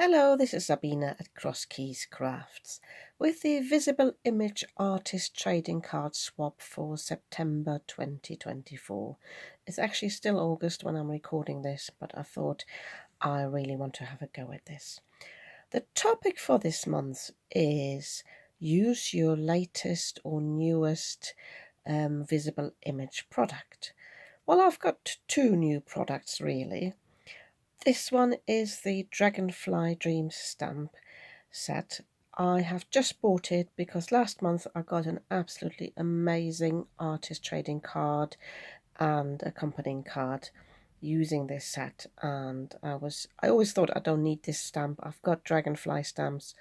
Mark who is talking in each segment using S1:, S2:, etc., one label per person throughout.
S1: Hello, this is Sabina at Cross Keys Crafts with the Visible Image Artist Trading Card Swap for September 2024. It's actually still August when I'm recording this, but I thought I really want to have a go at this. The topic for this month is use your latest or newest visible image product. Well, I've got two new products really. This one is the Dragonfly Dreams stamp set. I have just bought it because last month I got an absolutely amazing artist trading card and accompanying card using this set, and I always thought I don't need this stamp. I've got Dragonfly stamps,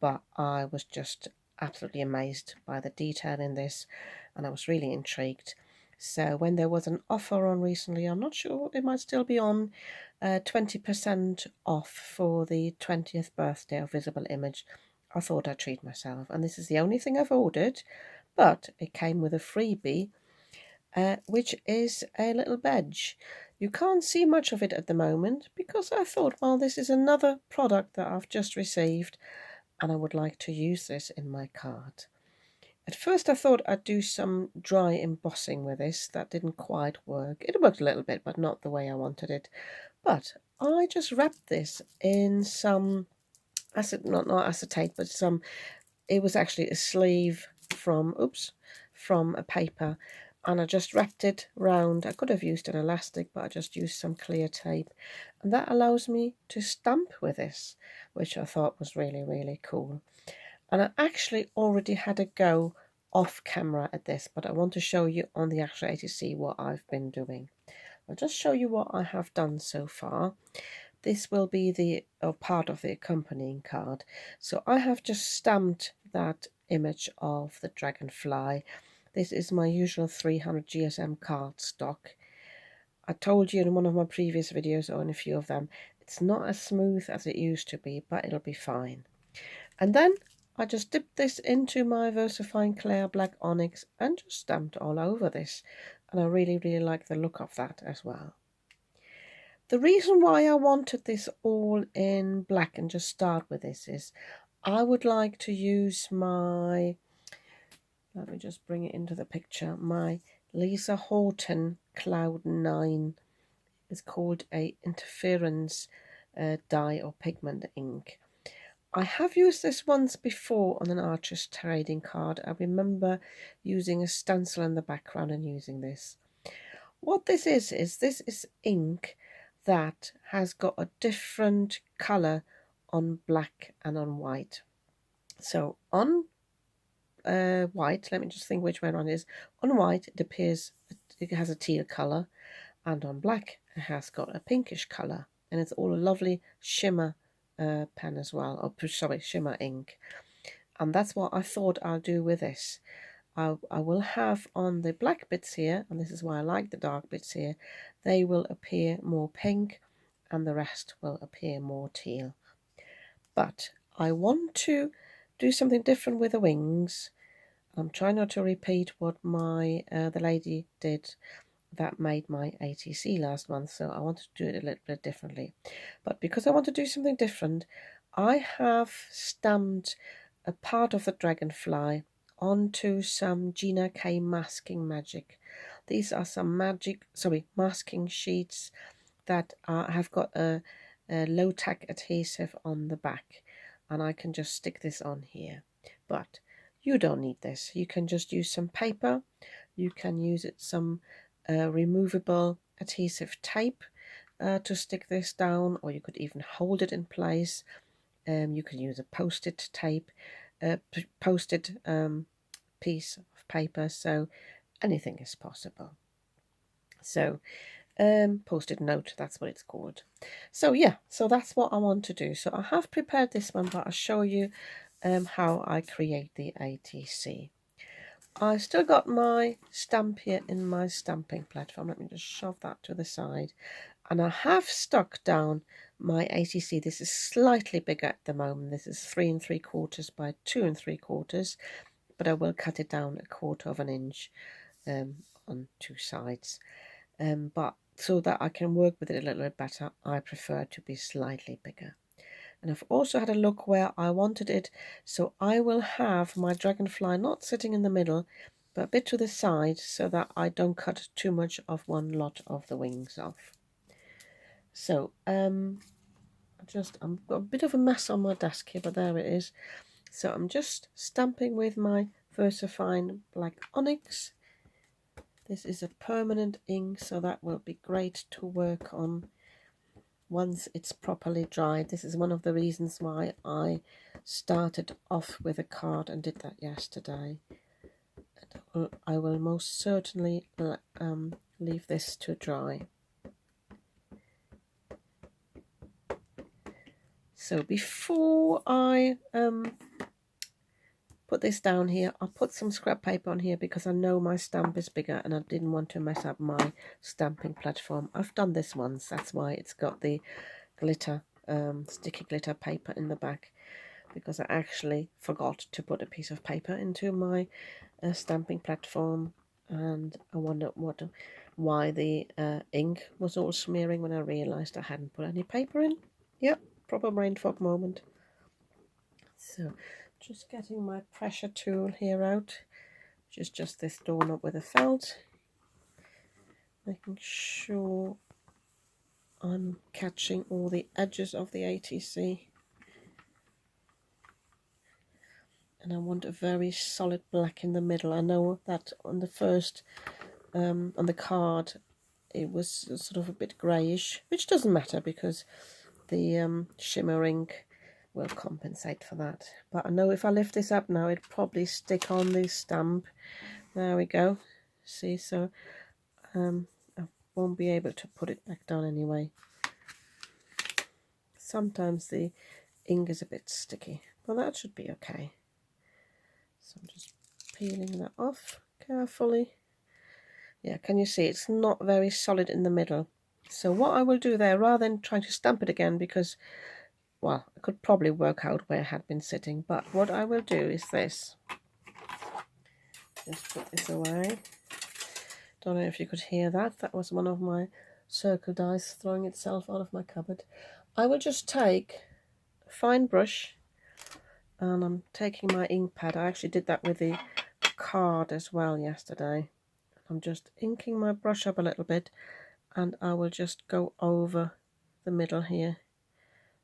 S1: but I was just absolutely amazed by the detail in this, and I was really intrigued. So when there was an offer on recently, I'm not sure, it might still be on, 20% off for the 20th birthday of Visible Image, I thought I'd treat myself. And this is the only thing I've ordered, but it came with a freebie, which is a little badge. You can't see much of it at the moment because I thought, well, this is another product that I've just received and I would like to use this in my card. At first I thought I'd do some dry embossing with this. That didn't quite work. It worked a little bit, but not the way I wanted it. But I just wrapped this in some not acetate, but it was actually a sleeve from a paper, and I just wrapped it round. I could have used an elastic, but I just used some clear tape, and that allows me to stamp with this, which I thought was really, really cool. And I actually already had a go off camera at this, but I want to show you on the actual ATC what I've been doing. I'll just show you what I have done so far. This will be the part of the accompanying card. So I have just stamped that image of the dragonfly. This is my usual 300 GSM card stock. I told you in one of my previous videos, or in a few of them, it's not as smooth as it used to be, but it'll be fine. And then I just dipped this into my VersaFine Clear Black Onyx and just stamped all over this. And I really, really like the look of that as well. The reason why I wanted this all in black and just start with this is I would like to use my, let me just bring it into the picture, my Lisa Horton Cloud 9. It's called a interference dye or pigment ink. I have used this once before on an artist trading card. I remember using a stencil in the background and using this. What this is this is ink that has got a different colour on black and on white. So on white, let me just think which way around it is. On white it has a teal colour, and on black it has got a pinkish colour, and it's all a lovely shimmer pen as well, or sorry, shimmer ink. And that's what I thought I'll do with this. I will have on the black bits here, and this is why I like the dark bits here, they will appear more pink and the rest will appear more teal. But I want to do something different with the wings. I'm trying not to repeat what the lady did that made my ATC last month, so I want to do it a little bit differently. But because I want to do something different, I have stamped a part of the dragonfly onto some Gina K masking magic. These are some masking sheets that have got a low tack adhesive on the back, and I can just stick this on here. But you don't need this. You can just use some paper. You can use some removable adhesive tape to stick this down, or you could even hold it in place. You can use a post-it tape, piece of paper, so anything is possible. So post-it note, that's what it's called. So yeah, so that's what I want to do. So I have prepared this one, but I'll show you how I create the ATC. I've still got my stamp here in my stamping platform. Let me just shove that to the side. And I have stuck down my ATC. This is slightly bigger at the moment. This is 3 3/4 by 2 3/4, but I will cut it down 1/4 of an inch on two sides. But so that I can work with it a little bit better, I prefer to be slightly bigger. And I've also had a look where I wanted it, so I will have my dragonfly not sitting in the middle, but a bit to the side, so that I don't cut too much of one lot of the wings off. So I've got a bit of a mess on my desk here, but there it is. So I'm just stamping with my VersaFine Black Onyx. This is a permanent ink, so that will be great to work on once it's properly dried. This is one of the reasons why I started off with a card and did that yesterday. And I will most certainly leave this to dry. So before I put this down here, I'll put some scrap paper on here because I know my stamp is bigger and I didn't want to mess up my stamping platform. I've done this once, that's why it's got the glitter, sticky glitter paper in the back, because I actually forgot to put a piece of paper into my stamping platform, and I wondered why the ink was all smearing when I realised I hadn't put any paper in. Yep, proper brain fog moment. So just getting my pressure tool here out, which is just this doorknob with a felt, making sure I'm catching all the edges of the ATC. And I want a very solid black in the middle. I know that on the first, on the card, it was sort of a bit greyish, which doesn't matter because the shimmer ink will compensate for that. But I know if I lift this up now, it'll probably stick on the stamp. There we go. See, so I won't be able to put it back down anyway. Sometimes the ink is a bit sticky, but that should be okay. So I'm just peeling that off carefully. Yeah, can you see it's not very solid in the middle? So what I will do there, rather than trying to stamp it again, because, well, I could probably work out where it had been sitting, but what I will do is this. Just put this away. Don't know if you could hear that. That was one of my circle dice throwing itself out of my cupboard. I will just take a fine brush, and I'm taking my ink pad. I actually did that with the card as well yesterday. I'm just inking my brush up a little bit, and I will just go over the middle here,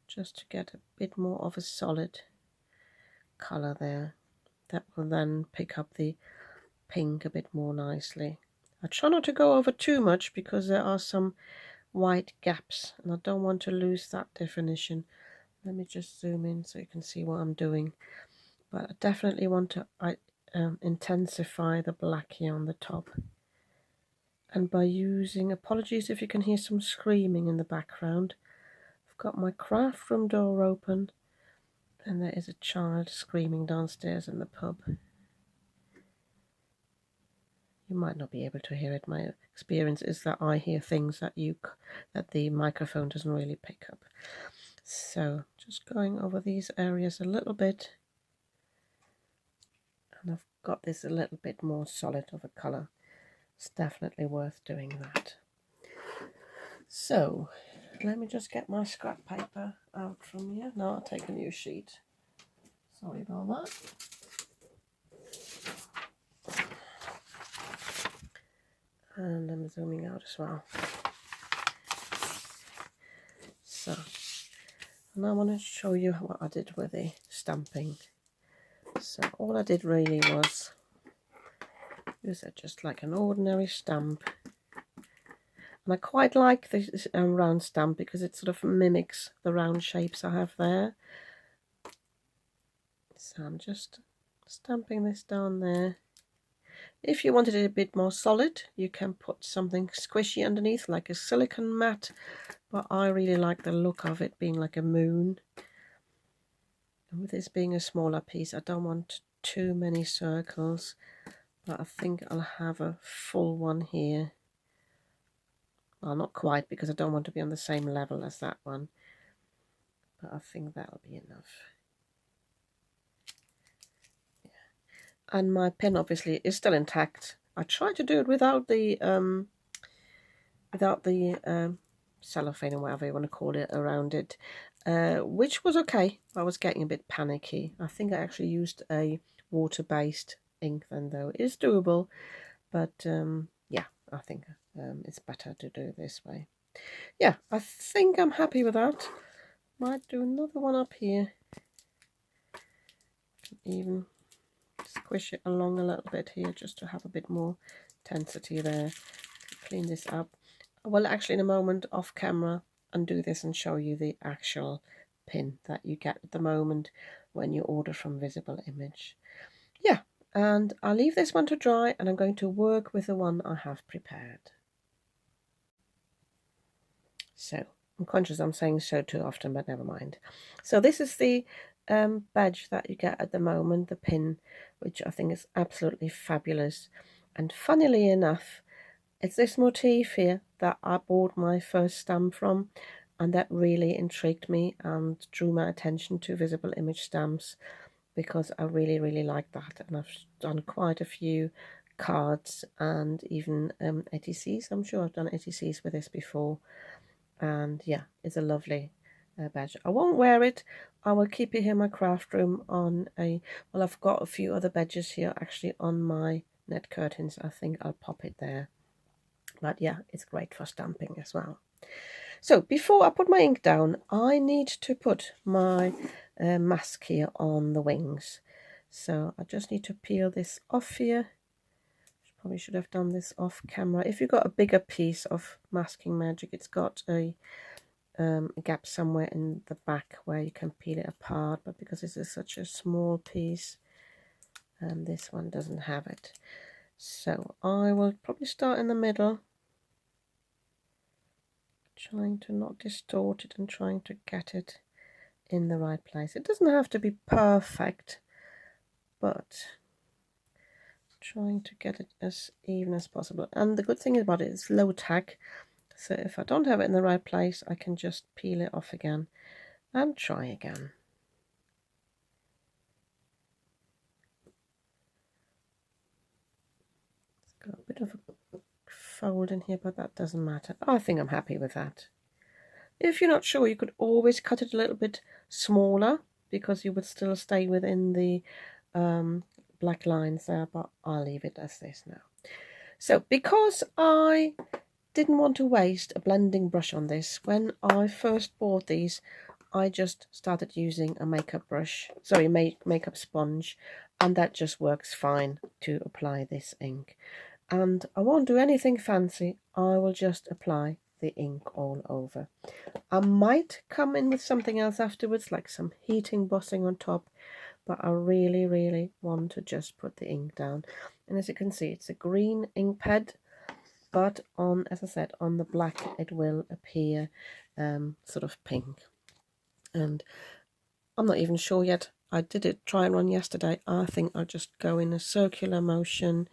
S1: just to get a bit more of a solid colour there. That will then pick up the pink a bit more nicely. I try not to go over too much because there are some white gaps and I don't want to lose that definition. Let me just zoom in so you can see what I'm doing. But I definitely want to intensify the black here on the top. And by using, apologies if you can hear some screaming in the background, I've got my craft room door open and there is a child screaming downstairs in the pub. You might not be able to hear it. My experience is that I hear things that the microphone doesn't really pick up. So just going over these areas a little bit, and I've got this a little bit more solid of a colour. It's definitely worth doing that. So let me just get my scrap paper out from here. Now I'll take a new sheet. Sorry about that. And I'm zooming out as well. So, and I want to show you what I did with the stamping. So all I did really was use it just like an ordinary stamp. And I quite like this round stamp because it sort of mimics the round shapes I have there. So I'm just stamping this down there. If you wanted it a bit more solid, you can put something squishy underneath, like a silicone mat, but I really like the look of it being like a moon. And with this being a smaller piece, I don't want too many circles, but I think I'll have a full one here. Well, not quite, because I don't want to be on the same level as that one, but I think that'll be enough. And my pen obviously is still intact. I tried to do it without the cellophane or whatever you want to call it around it, which was okay. I was getting a bit panicky. I think I actually used a water-based ink then, though. It is doable, but yeah, I think it's better to do it this way. Yeah, I think I'm happy with that. Might do another one up here. Even squish it along a little bit here just to have a bit more intensity there. Clean this up. Well, actually in a moment off camera undo this and show you the actual pin that you get at the moment when you order from Visible Image. Yeah, and I'll leave this one to dry and I'm going to work with the one I have prepared. So I'm conscious I'm saying so too often, but never mind. So this is the badge that you get at the moment, the pin, which I think is absolutely fabulous. And funnily enough, it's this motif here that I bought my first stamp from, and that really intrigued me and drew my attention to Visible Image stamps, because I really like that. And I've done quite a few cards and even ATCs. I'm sure I've done ATCs with this before. And yeah, it's a lovely badge. I won't wear it. I will keep it here in my craft room on a, well, I've got a few other badges here actually on my net curtains. I think I'll pop it there. But yeah, it's great for stamping as well. So before I put my ink down, I need to put my mask here on the wings. So I just need to peel this off here. Probably should have done this off camera. If you've got a bigger piece of masking magic, it's got a gap somewhere in the back where you can peel it apart, but because this is such a small piece, this one doesn't have it. So I will probably start in the middle, trying to not distort it and trying to get it in the right place. It doesn't have to be perfect, but trying to get it as even as possible. And the good thing about it is low tack, so if I don't have it in the right place, I can just peel it off again and try again. It's got a bit of a fold in here, but that doesn't matter. I think I'm happy with that. If you're not sure, you could always cut it a little bit smaller, because you would still stay within the black lines there, but I'll leave it as this now. So because I didn't want to waste a blending brush on this, when I first bought these, I just started using a makeup brush, sorry, makeup sponge, and that just works fine to apply this ink. And I won't do anything fancy, I will just apply the ink all over. I might come in with something else afterwards, like some heat embossing on top, but I really want to just put the ink down. And as you can see, it's a green ink pad, but on, as I said, on the black it will appear sort of pink. And I'm not even sure yet. I did it try and run yesterday. I think I'll just go in a circular motion.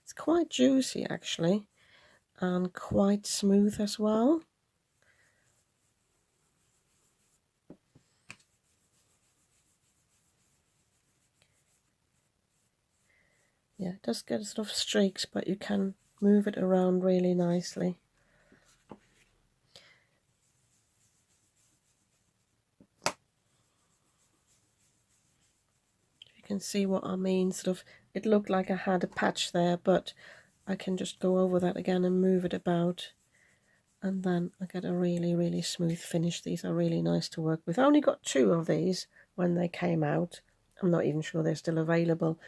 S1: It's quite juicy actually, and quite smooth as well. Yeah, it does get sort of streaks, but you can move it around really nicely. You can see what I mean, sort of, it looked like I had a patch there, but I can just go over that again and move it about, and then I get a really smooth finish. These are really nice to work with. I only got 2 of these when they came out. I'm not even sure they're still available.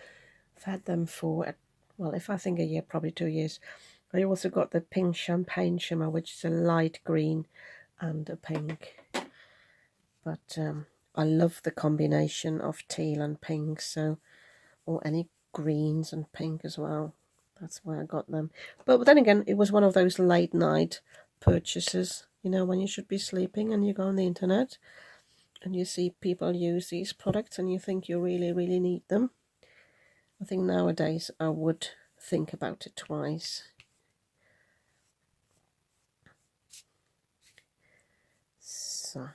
S1: I've had them for, well, if I think a year, probably 2 years. I also got the pink champagne shimmer, which is a light green and a pink. But I love the combination of teal and pink, so, or any greens and pink as well. That's why I got them. But then again, it was one of those late night purchases, you know, when you should be sleeping and you go on the internet and you see people use these products and you think you really need them. I think nowadays I would think about it twice. So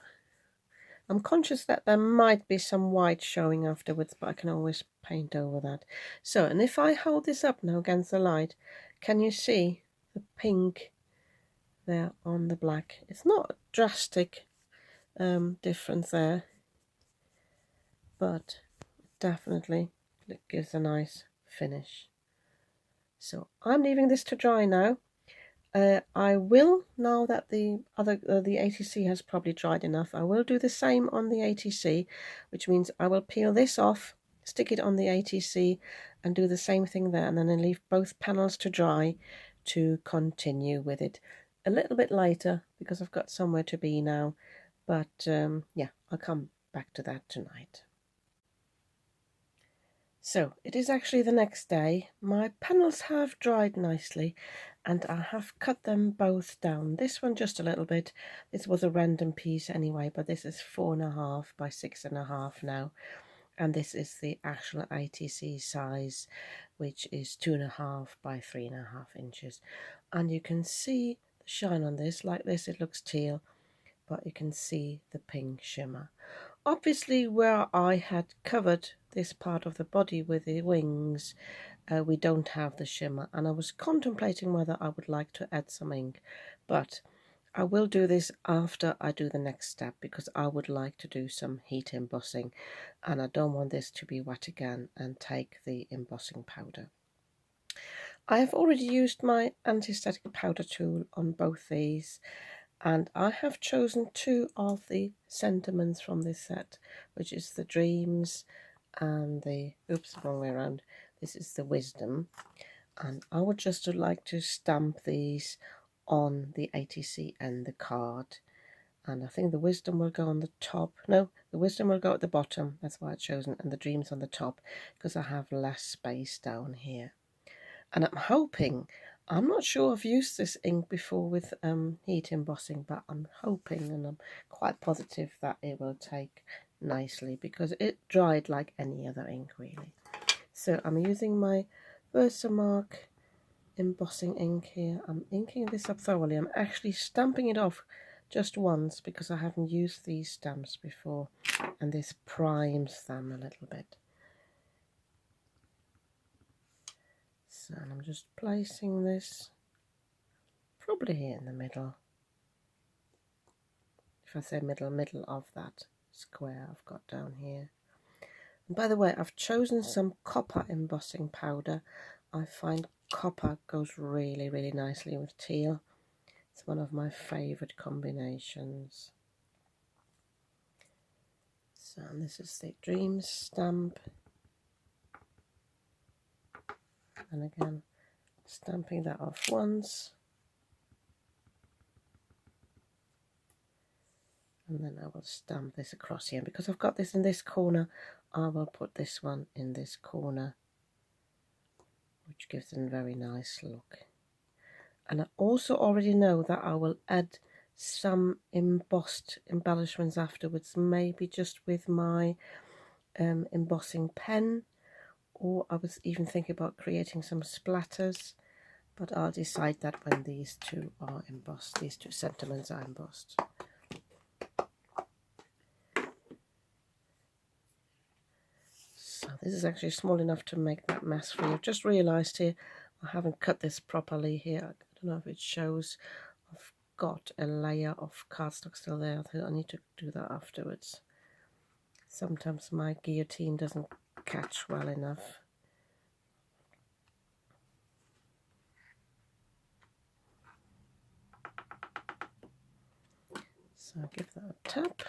S1: I'm conscious that there might be some white showing afterwards, but I can always paint over that. So, and if I hold this up now against the light, can you see the pink there on the black? It's not drastic difference there, but definitely it gives a nice finish. So I'm leaving this to dry now. I will, now that the ATC has probably dried enough, I will do the same on the ATC, which means I will peel this off, stick it on the ATC and do the same thing there, and then I leave both panels to dry to continue with it a little bit later because I've got somewhere to be now. But yeah, I'll come back to that tonight. So it is actually the next day. My panels have dried nicely and I have cut them both down. This one just a little bit. This was a random piece anyway, but this is 4.5 by 6.5 now. And this is the actual ATC size, which is 2.5 by 3.5 inches. And you can see the shine on this. Like this, it looks teal, but you can see the pink shimmer. Obviously, where I had covered this part of the body with the wings, we don't have the shimmer, and I was contemplating whether I would like to add some ink, but I will do this after I do the next step because I would like to do some heat embossing and I don't want this to be wet again and take the embossing powder. I have already used my anti-static powder tool on both these, and I have chosen two of the sentiments from this set, which is the Dreams and the, oops, wrong way around, this is the Wisdom. And I would just like to stamp these on the ATC and the card. And I think the Wisdom will go on the top. No, the Wisdom will go at the bottom, that's why I've chosen, and the Dreams on the top, because I have less space down here. And I'm hoping, I'm not sure I've used this ink before with heat embossing, but I'm hoping and I'm quite positive that it will take nicely because it dried like any other ink really. So I'm using my Versamark embossing ink here. I'm inking this up thoroughly. I'm actually stamping it off just once because I haven't used these stamps before, and this primes them a little bit. So I'm just placing this probably here in the middle. If I say middle, middle of that square I've got down here. And by the way, I've chosen some copper embossing powder. I find copper goes really, really nicely with teal. It's one of my favourite combinations. So and this is the Dreams stamp. And again, stamping that off once. And then I will stamp this across here. Because I've got this in this corner, I will put this one in this corner, which gives it a very nice look. And I also already know that I will add some embossed embellishments afterwards, maybe just with my embossing pen, or I was even thinking about creating some splatters, but I'll decide that when these two are embossed, these two sentiments are embossed. So this is actually small enough to make that mess for you. I've just realised here I haven't cut this properly here. I don't know if it shows. I've got a layer of cardstock still there. I think I need to do that afterwards. Sometimes my guillotine doesn't catch well enough. So I'll give that a tap.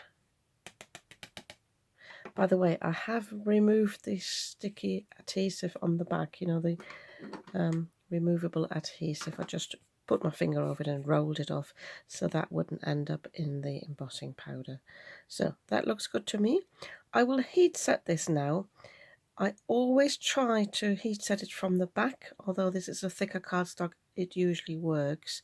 S1: By the way, I have removed the sticky adhesive on the back, you know, the removable adhesive. I just put my finger over it and rolled it off so that wouldn't end up in the embossing powder. So that looks good to me. I will heat set this now. I always try to heat set it from the back, although this is a thicker cardstock, it usually works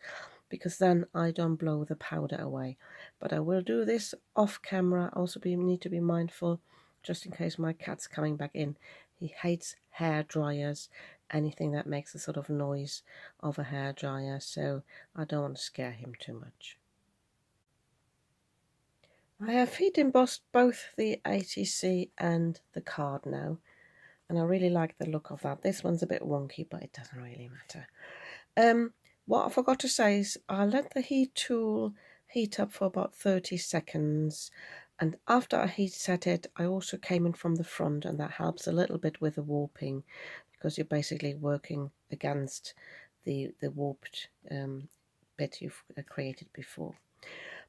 S1: because then I don't blow the powder away. But I will do this off camera. Also need to be mindful, just in case my cat's coming back in. He hates hair dryers, anything that makes a sort of noise of a hair dryer, so I don't want to scare him too much. I have heat embossed both the ATC and the card now, and I really like the look of that. This one's a bit wonky, but it doesn't really matter. What I forgot to say is I'll let the heat tool heat up for about 30 seconds. And after I heat set it, I also came in from the front, and that helps a little bit with the warping, because you're basically working against the warped bit you've created before.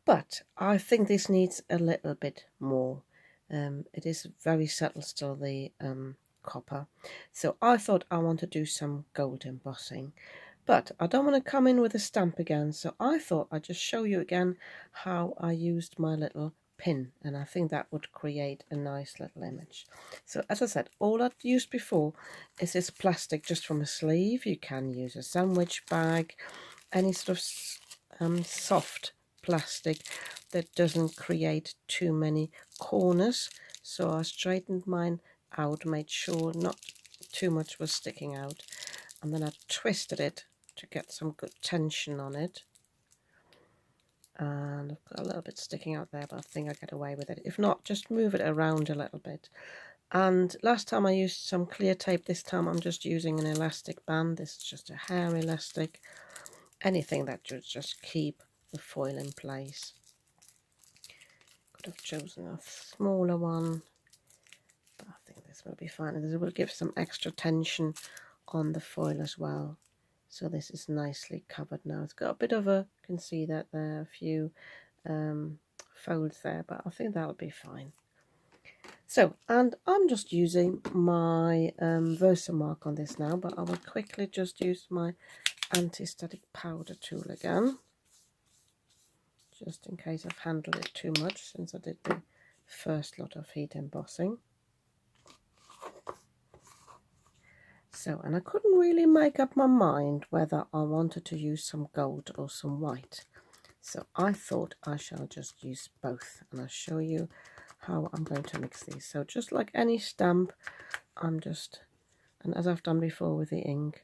S1: But I think this needs a little bit more. It is very subtle still, the copper. So I thought I want to do some gold embossing. But I don't want to come in with a stamp again, so I thought I'd just show you again how I used my little pin, and I think that would create a nice little image. So as I said, all I'd used before is this plastic just from a sleeve. You can use a sandwich bag, any sort of soft plastic that doesn't create too many corners. So I straightened mine out, made sure not too much was sticking out, and then I twisted it to get some good tension on it. And I've got a little bit sticking out there, but I think I get away with it. If not, just move it around a little bit. And last time I used some clear tape. This time I'm just using an elastic band. This is just a hair elastic. Anything that should just keep the foil in place. Could have chosen a smaller one, but I think this will be fine. And this will give some extra tension on the foil as well. So this is nicely covered now. It's got a bit of a, you can see that there are a few folds there, but I think that'll be fine. So, and I'm just using my Versamark on this now, but I will quickly just use my anti-static powder tool again, just in case I've handled it too much since I did the first lot of heat embossing. So, and I couldn't really make up my mind whether I wanted to use some gold or some white. So I thought I shall just use both, and I'll show you how I'm going to mix these. So just like any stamp, I'm just, and as I've done before with the ink,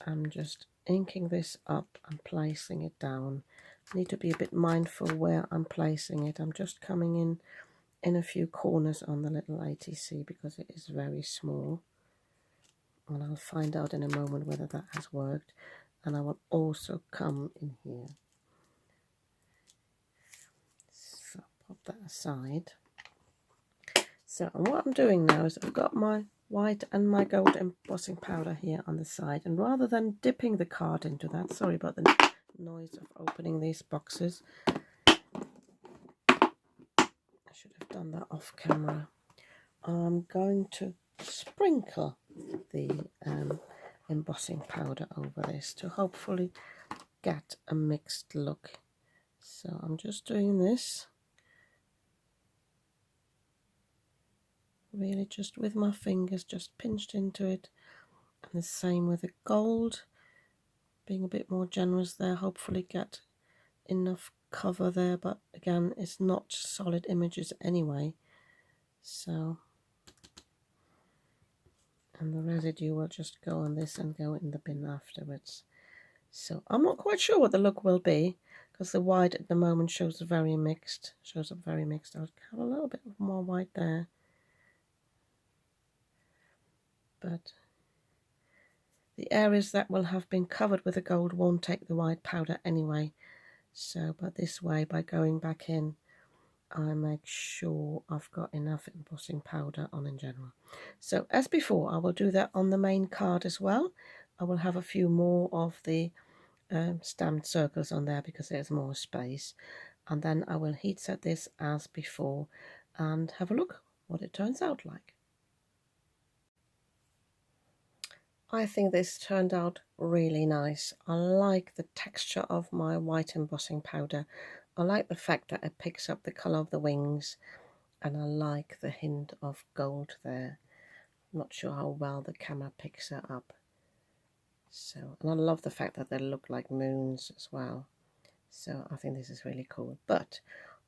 S1: I'm just inking this up and placing it down. I need to be a bit mindful where I'm placing it. I'm just coming in a few corners on the little ATC because it is very small. And I'll find out in a moment whether that has worked. And I will also come in here. So pop that aside. So, and what I'm doing now is I've got my white and my gold embossing powder here on the side. And rather than dipping the card into that, sorry about the noise of opening these boxes. I should have done that off camera. I'm going to sprinkle the embossing powder over this to hopefully get a mixed look. So I'm just doing this really just with my fingers, just pinched into it, and the same with the gold, being a bit more generous there, hopefully get enough cover there, but again it's not solid images anyway, so, and the residue will just go on this and go in the bin afterwards. So I'm not quite sure what the look will be, because the white at the moment shows very mixed, shows up very mixed. I'll have a little bit more white there, but the areas that will have been covered with the gold won't take the white powder anyway. So, but this way, by going back in, I make sure I've got enough embossing powder on in general. So as before, I will do that on the main card as well. I will have a few more of the stamped circles on there because there's more space. And then I will heat set this as before and have a look what it turns out like. I think this turned out really nice. I like the texture of my white embossing powder. I like the fact that it picks up the colour of the wings, and I like the hint of gold there. I'm not sure how well the camera picks it up. So, and I love the fact that they look like moons as well. So I think this is really cool. But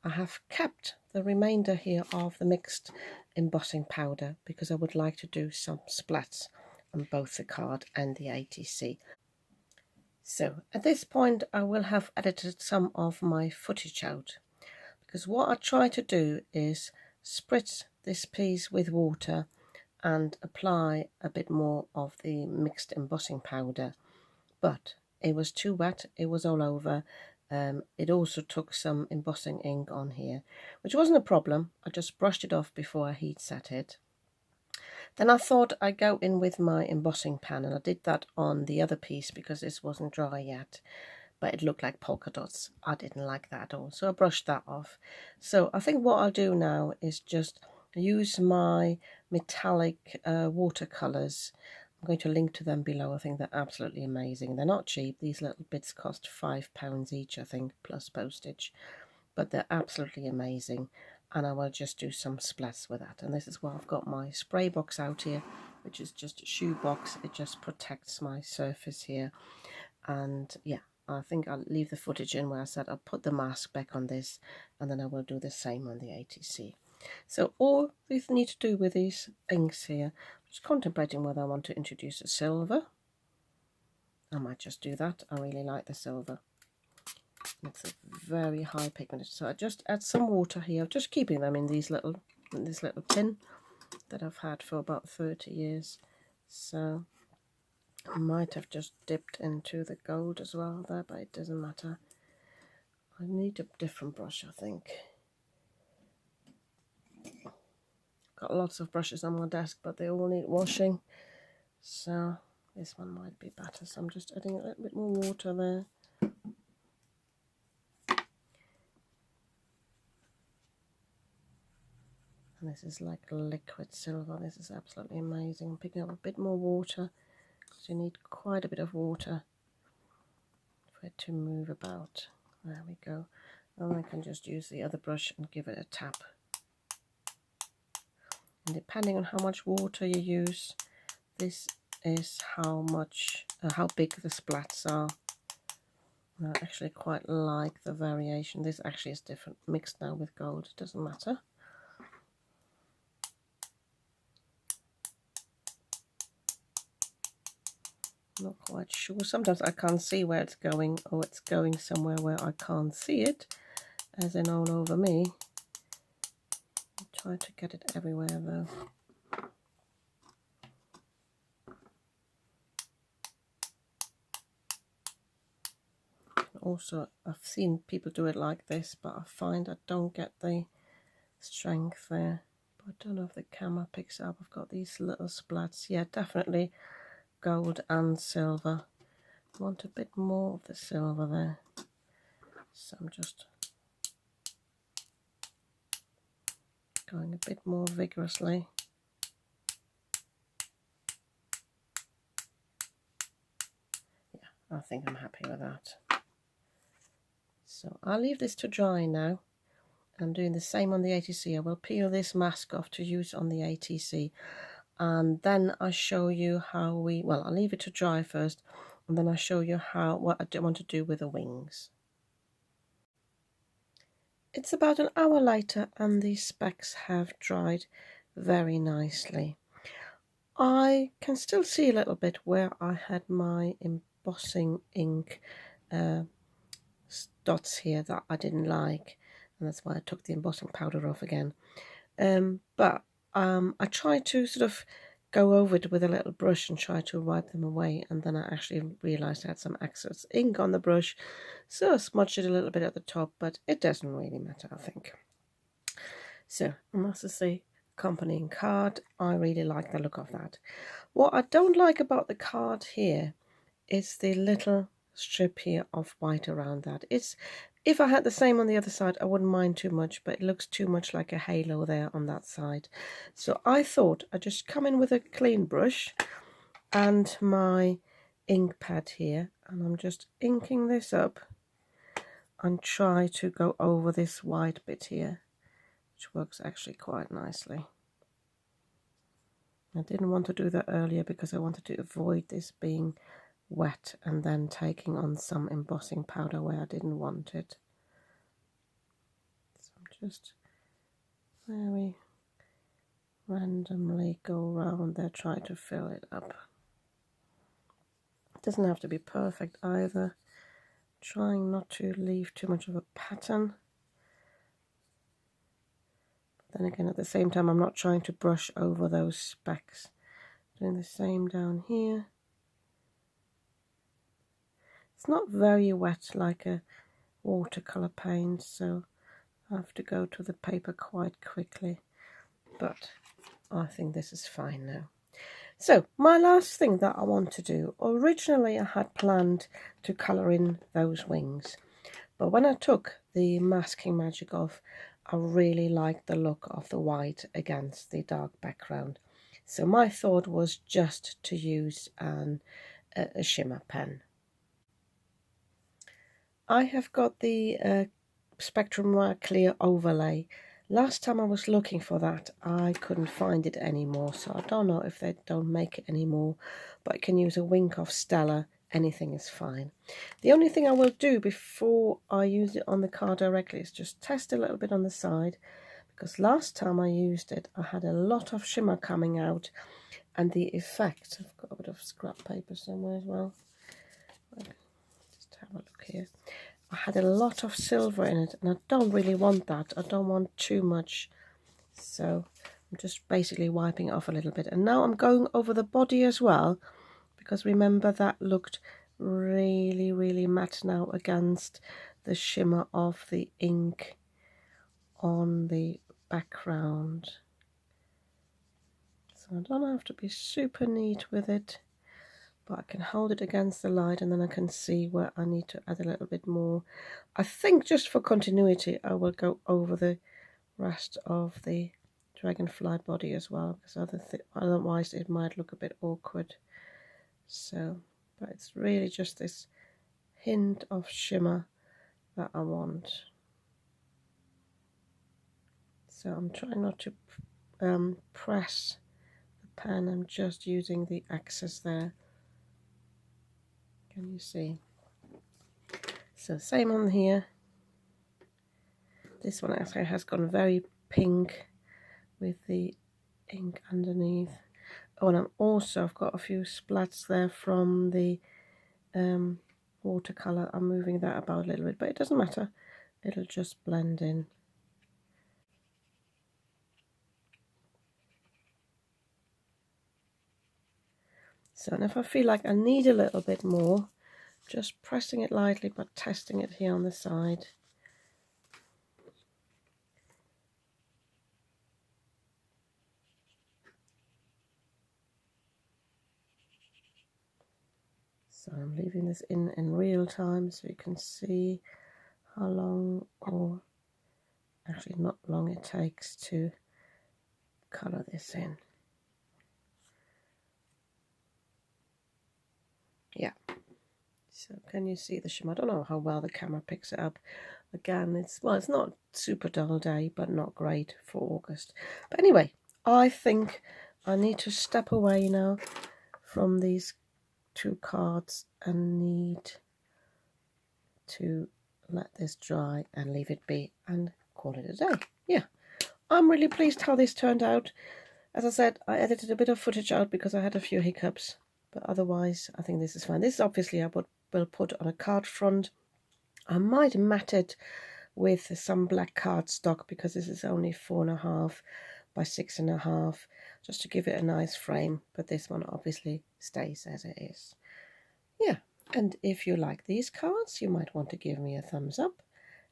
S1: I have kept the remainder here of the mixed embossing powder because I would like to do some splats on both the card and the ATC. So at this point I will have edited some of my footage out, because what I try to do is spritz this piece with water and apply a bit more of the mixed embossing powder, but it was too wet, it was all over, It also took some embossing ink on here, which wasn't a problem. I just brushed it off before I heat set it. Then I thought I'd go in with my embossing pan, and I did that on the other piece because this wasn't dry yet, but it looked like polka dots. I didn't like that at all, so I brushed that off. So I think what I'll do now is just use my metallic watercolours. I'm going to link to them below. I think they're absolutely amazing. They're not cheap. These little bits cost £5 each, I think, plus postage, but they're absolutely amazing. And I will just do some splats with that. And this is why I've got my spray box out here, which is just a shoe box. It just protects my surface here. And yeah, I think I'll leave the footage in where I said I'll put the mask back on this, and then I will do the same on the ATC. So all you need to do with these inks here, I'm just contemplating whether I want to introduce a silver. I might just do that. I really like the silver. It's a very high pigment, so I just add some water here, just keeping them in this little tin that I've had for about 30 years. So I might have just dipped into the gold as well there, but it doesn't matter. I need a different brush, I think. Got lots of brushes on my desk, but they all need washing, so this one might be better. So I'm just adding a little bit more water there. And this is like liquid silver. This is absolutely amazing. I'm picking up a bit more water because you need quite a bit of water for it to move about. There we go. And I can just use the other brush and give it a tap. And depending on how much water you use, this is how big the splats are. I actually quite like the variation. This actually is different, mixed now with gold. It doesn't matter. Not quite sure. Sometimes I can't see where it's going, or it's going somewhere where I can't see it, as in all over me. I'll try to get it everywhere though. Also, I've seen people do it like this, but I find I don't get the strength there. But I don't know if the camera picks up. I've got these little splats. Yeah, definitely gold and silver. I want a bit more of the silver there, so I'm just going a bit more vigorously. Yeah, I think I'm happy with that. So I'll leave this to dry now. I'm doing the same on the ATC. I will peel this mask off to use on the ATC, and then I'll show you how I'll leave it to dry first, and then I'll show you what I want to do with the wings. It's about an hour later and the specks have dried very nicely. I can still see a little bit where I had my embossing ink dots here that I didn't like, and that's why I took the embossing powder off again. But I tried to sort of go over it with a little brush and try to wipe them away, and then I actually realised I had some excess ink on the brush, so I smudged it a little bit at the top, but it doesn't really matter, I think. So, and that's the accompanying card. I really like the look of that. What I don't like about the card here is the little strip here of white around that. If I had the same on the other side, I wouldn't mind too much, but it looks too much like a halo there on that side. So I thought I'd just come in with a clean brush and my ink pad here, and I'm just inking this up and try to go over this white bit here, which works actually quite nicely. I didn't want to do that earlier because I wanted to avoid this being wet and then taking on some embossing powder where I didn't want it. So I'm just very randomly go around there, try to fill it up. It doesn't have to be perfect either. Trying not to leave too much of a pattern. But then again, at the same time, I'm not trying to brush over those specks. Doing the same down here. It's not very wet like a watercolour paint, so I have to go to the paper quite quickly, but I think this is fine now. So my last thing that I want to do, originally I had planned to colour in those wings, but when I took the masking magic off, I really liked the look of the white against the dark background. So my thought was just to use a shimmer pen. I have got the Spectrum Noir Clear Overlay. Last time I was looking for that, I couldn't find it anymore, so I don't know if they don't make it anymore, but I can use a wink of Stella. Anything is fine. The only thing I will do before I use it on the card directly is just test a little bit on the side, because last time I used it, I had a lot of shimmer coming out, and the effect, I've got a bit of scrap paper somewhere as well. Just have a look here. I had a lot of silver in it, and I don't really want that. I don't want too much, so I'm just basically wiping it off a little bit. And now I'm going over the body as well, because remember that looked really matte now against the shimmer of the ink on the background. So I don't have to be super neat with it, but I can hold it against the light, and then I can see where I need to add a little bit more. I think just for continuity I will go over the rest of the dragonfly body as well, because otherwise it might look a bit awkward. So, but it's really just this hint of shimmer that I want. So I'm trying not to press the pen, I'm just using the axis there. Can you see? So same on here. This one actually has gone very pink with the ink underneath. Oh, and I've got a few splats there from the watercolour. I'm moving that about a little bit, but it doesn't matter. It'll just blend in. So, and if I feel like I need a little bit more, just pressing it lightly but testing it here on the side. So I'm leaving this in real time so you can see how long, or actually not long, it takes to colour this in. Yeah. So can you see the shimmer? I don't know how well the camera picks it up. Again, it's not super dull day, but not great for August. But anyway, I think I need to step away now from these two cards and need to let this dry and leave it be and call it a day. Yeah, I'm really pleased how this turned out. As I said, I edited a bit of footage out because I had a few hiccups, but otherwise I think this is fine. This is obviously I will put on a card front. I might mat it with some black cardstock because this is only 4.5 by 6.5, just to give it a nice frame, but this one obviously stays as it is. Yeah, and if you like these cards, you might want to give me a thumbs up,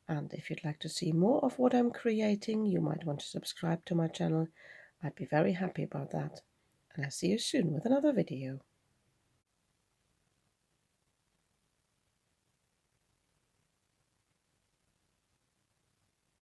S1: and if you'd like to see more of what I'm creating, you might want to subscribe to my channel. I'd be very happy about that, and I'll see you soon with another video.